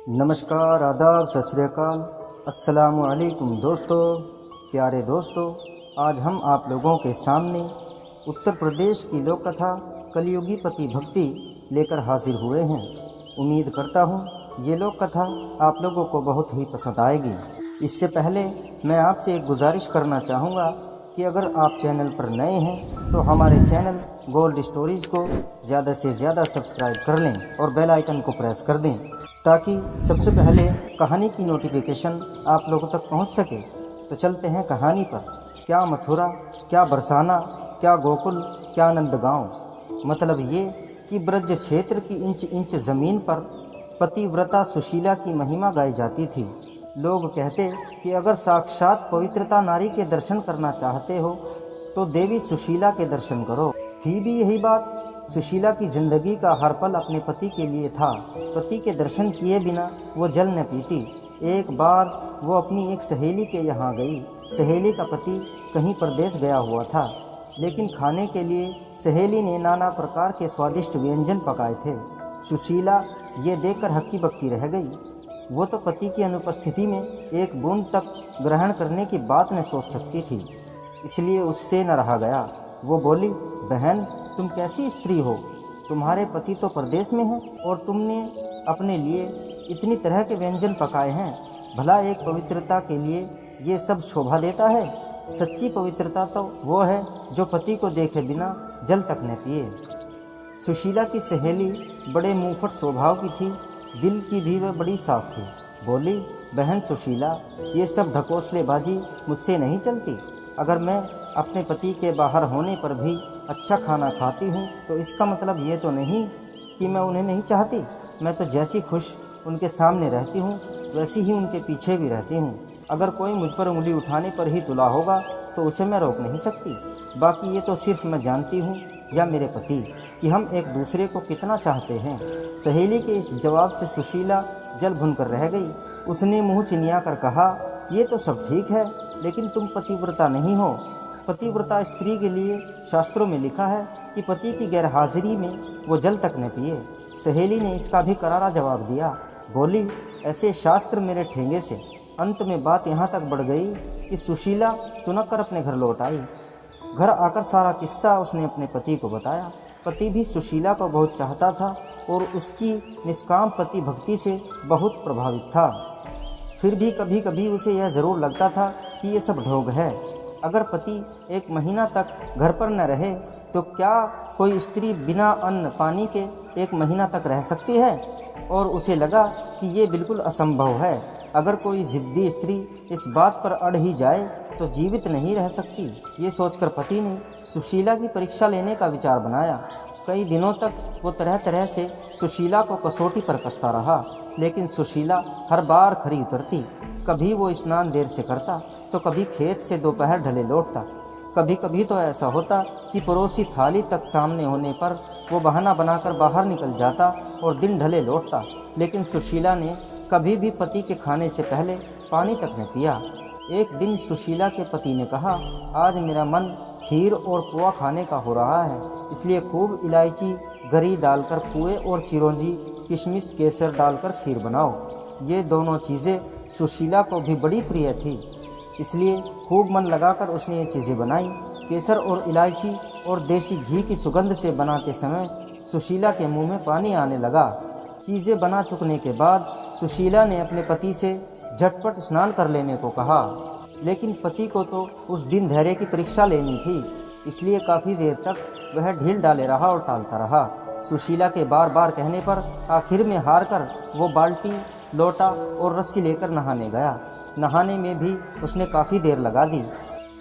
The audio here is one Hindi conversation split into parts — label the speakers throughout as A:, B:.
A: नमस्कार, आदाब, सत श्री अकाल, अस्सलामु अलैकुम दोस्तों, प्यारे दोस्तों। आज हम आप लोगों के सामने उत्तर प्रदेश की लोक कथा कलियुगी पति भक्ति लेकर हाजिर हुए हैं। उम्मीद करता हूँ ये लोक कथा आप लोगों को बहुत ही पसंद आएगी। इससे पहले मैं आपसे एक गुजारिश करना चाहूँगा कि अगर आप चैनल पर नए हैं तो हमारे चैनल गोल्ड स्टोरीज़ को ज़्यादा से ज़्यादा सब्सक्राइब कर लें और बेल आइकन को प्रेस कर दें ताकि सबसे पहले कहानी की नोटिफिकेशन आप लोगों तक पहुंच सके। तो चलते हैं कहानी पर। क्या मथुरा, क्या बरसाना, क्या गोकुल, क्या नंदगांव। मतलब ये कि ब्रज क्षेत्र की इंच इंच ज़मीन पर पतिव्रता सुशीला की महिमा गाई जाती थी। लोग कहते कि अगर साक्षात पवित्रता नारी के दर्शन करना चाहते हो तो देवी सुशीला के दर्शन करो। थी भी यही बात। सुशीला की जिंदगी का हर पल अपने पति के लिए था। पति के दर्शन किए बिना वो जल न पीती। एक बार वो अपनी एक सहेली के यहाँ गई। सहेली का पति कहीं परदेश गया हुआ था, लेकिन खाने के लिए सहेली ने नाना प्रकार के स्वादिष्ट व्यंजन पकाए थे। सुशीला ये देखकर हक्की बक्की रह गई। वो तो पति की अनुपस्थिति में एक बूंद तक ग्रहण करने की बात न सोच सकती थी, इसलिए उससे न रहा गया। वो बोली, बहन, तुम कैसी स्त्री हो? तुम्हारे पति तो परदेश में हैं और तुमने अपने लिए इतनी तरह के व्यंजन पकाए हैं। भला एक पवित्रता के लिए ये सब शोभा देता है? सच्ची पवित्रता तो वो है जो पति को देखे बिना जल तक न पिए। सुशीला की सहेली बड़े मुंहफट स्वभाव की थी, दिल की भी वह बड़ी साफ थी। बोली, बहन सुशीला, ये सब ढकोसलेबाजी मुझसे नहीं चलती। अगर मैं अपने पति के बाहर होने पर भी अच्छा खाना खाती हूँ तो इसका मतलब ये तो नहीं कि मैं उन्हें नहीं चाहती। मैं तो जैसी खुश उनके सामने रहती हूँ वैसी ही उनके पीछे भी रहती हूँ। अगर कोई मुझ पर उंगली उठाने पर ही तुला होगा तो उसे मैं रोक नहीं सकती। बाकी ये तो सिर्फ मैं जानती हूँ या मेरे पति कि हम एक दूसरे को कितना चाहते हैं। सहेली के इस जवाब से सुशीला जल भुन कर रह गई। उसने मुँह चिनिया कर कहा, ये तो सब ठीक है, लेकिन तुम पतिव्रता नहीं हो। पतिव्रता स्त्री के लिए शास्त्रों में लिखा है कि पति की गैरहाजिरी में वो जल तक न पिए। सहेली ने इसका भी करारा जवाब दिया। बोली, ऐसे शास्त्र मेरे ठेंगे से। अंत में बात यहाँ तक बढ़ गई कि सुशीला तुनक कर अपने घर लौट आई। घर आकर सारा किस्सा उसने अपने पति को बताया। पति भी सुशीला को बहुत चाहता था और उसकी निष्काम पति भक्ति से बहुत प्रभावित था। फिर भी कभी कभी उसे यह ज़रूर लगता था कि ये सब ढोंग है। अगर पति एक महीना तक घर पर न रहे तो क्या कोई स्त्री बिना अन्न पानी के एक महीना तक रह सकती है? और उसे लगा कि ये बिल्कुल असंभव है। अगर कोई ज़िद्दी स्त्री इस बात पर अड़ ही जाए तो जीवित नहीं रह सकती। ये सोचकर पति ने सुशीला की परीक्षा लेने का विचार बनाया। कई दिनों तक वो तरह तरह से सुशीला को कसौटी पर कसता रहा, लेकिन सुशीला हर बार खरी उतरती। कभी वो स्नान देर से करता तो कभी खेत से दोपहर ढले लौटता। कभी कभी तो ऐसा होता कि पड़ोसी थाली तक सामने होने पर वो बहाना बनाकर बाहर निकल जाता और दिन ढले लौटता। लेकिन सुशीला ने कभी भी पति के खाने से पहले पानी तक न पिया। एक दिन सुशीला के पति ने कहा, आज मेरा मन खीर और पुआ खाने का हो रहा है, इसलिए खूब इलायची गरी डालकर पुए और चिरौंजी किशमिश केसर डालकर खीर बनाओ। ये दोनों चीज़ें सुशीला को भी बड़ी प्रिय थी, इसलिए खूब मन लगाकर उसने ये चीज़ें बनाई। केसर और इलायची और देसी घी की सुगंध से बनाते समय सुशीला के मुंह में पानी आने लगा। चीज़ें बना चुकने के बाद सुशीला ने अपने पति से झटपट स्नान कर लेने को कहा, लेकिन पति को तो उस दिन धैर्य की परीक्षा लेनी थी, इसलिए काफ़ी देर तक वह ढील डाले रहा और टालता रहा। सुशीला के बार बार कहने पर आखिर में हार कर वो बाल्टी, लोटा और रस्सी लेकर नहाने गया। नहाने में भी उसने काफ़ी देर लगा दी।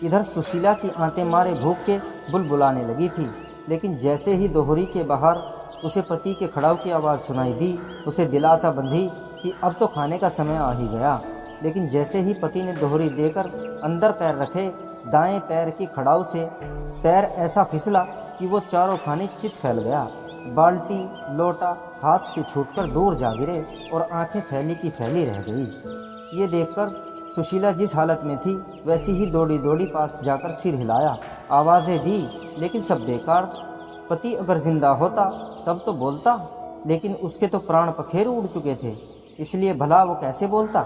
A: इधर सुशीला की आंतें मारे भूख के बुलबुलाने लगी थी, लेकिन जैसे ही दोहरी के बाहर उसे पति के खड़ाऊ की आवाज़ सुनाई दी, उसे दिलासा बंधी कि अब तो खाने का समय आ ही गया। लेकिन जैसे ही पति ने दोहरी देकर अंदर पैर रखे, दाएं पैर की खड़ाऊ से पैर ऐसा फिसला कि वो चारों खाने चित फैल गया। बाल्टी, लोटा हाथ से छूटकर दूर जा गिरे और आंखें फैली की फैली रह गई। ये देखकर सुशीला जिस हालत में थी वैसी ही दौड़ी दौड़ी पास जाकर सिर हिलाया, आवाज़ें दी, लेकिन सब बेकार। पति अगर जिंदा होता तब तो बोलता, लेकिन उसके तो प्राण पखेरु उड़ चुके थे। इसलिए भला वो कैसे बोलता।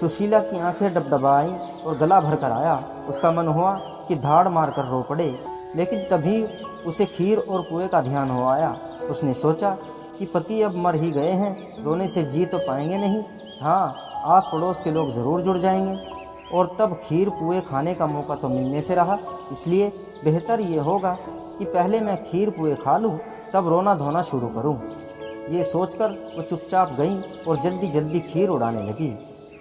A: सुशीला की आंखें डबडबाईं और गला भरकर आया। उसका मन हुआ कि धाड़ मारकर रो पड़े, लेकिन तभी उसे खीर और पुए का ध्यान हो आया। उसने सोचा कि पति अब मर ही गए हैं, रोने से जी तो पाएंगे नहीं। हाँ, आस पड़ोस के लोग ज़रूर जुड़ जाएंगे और तब खीर पुए खाने का मौका तो मिलने से रहा। इसलिए बेहतर ये होगा कि पहले मैं खीर पुए खा लूँ, तब रोना धोना शुरू करूँ। ये सोचकर वो चुपचाप गई और जल्दी जल्दी खीर उड़ाने लगी।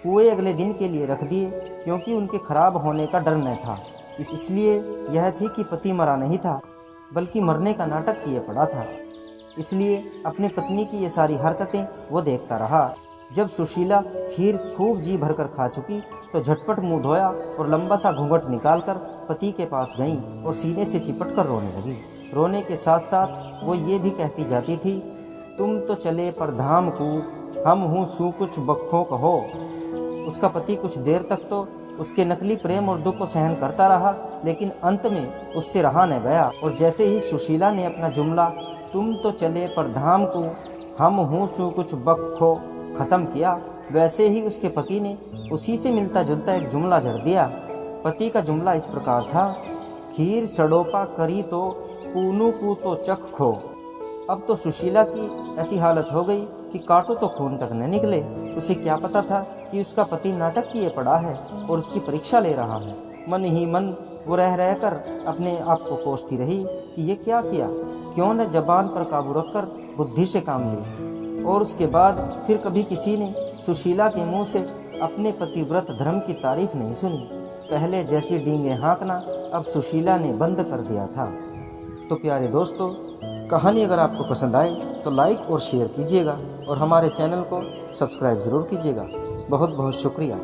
A: पुए अगले दिन के लिए रख दिए, क्योंकि उनके खराब होने का डर न था। इसलिए यह थी कि पति मरा नहीं था, बल्कि मरने का नाटक किए पड़ा था। इसलिए अपनी पत्नी की ये सारी हरकतें वो देखता रहा। जब सुशीला खीर खूब जी भरकर खा चुकी तो झटपट मुंह धोया और लंबा सा घूंघट निकालकर पति के पास गई और सीने से चिपट कर रोने लगी। रोने के साथ साथ वो ये भी कहती जाती थी, तुम तो चले पर धाम को, हम हूँ सू कुछ बखों कहो। उसका पति कुछ देर तक तो उसके नकली प्रेम और दुख को सहन करता रहा, लेकिन अंत में उससे रहा न गया और जैसे ही सुशीला ने अपना जुमला तुम तो चले पर धाम को, हम हूँ सू कुछ बखो खत्म किया, वैसे ही उसके पति ने उसी से मिलता जुलता एक जुमला जड़ दिया। पति का जुमला इस प्रकार था, खीर सड़ोपा करी तो कूनू कू तो चख खो। अब तो सुशीला की ऐसी हालत हो गई कि काटो तो खून तक न निकले। उसे क्या पता था कि उसका पति नाटक किए पड़ा है और उसकी परीक्षा ले रहा है। मन ही मन वो रह रहकर अपने आप को कोसती रही कि ये क्या किया, क्यों न जबान पर काबू रखकर बुद्धि से काम लिया। और उसके बाद फिर कभी किसी ने सुशीला के मुंह से अपने पतिव्रत धर्म की तारीफ नहीं सुनी। पहले जैसी डींगे हाँकना अब सुशीला ने बंद कर दिया था। तो प्यारे दोस्तों, कहानी अगर आपको पसंद आए तो लाइक और शेयर कीजिएगा और हमारे चैनल को सब्सक्राइब ज़रूर कीजिएगा। बहुत बहुत शुक्रिया।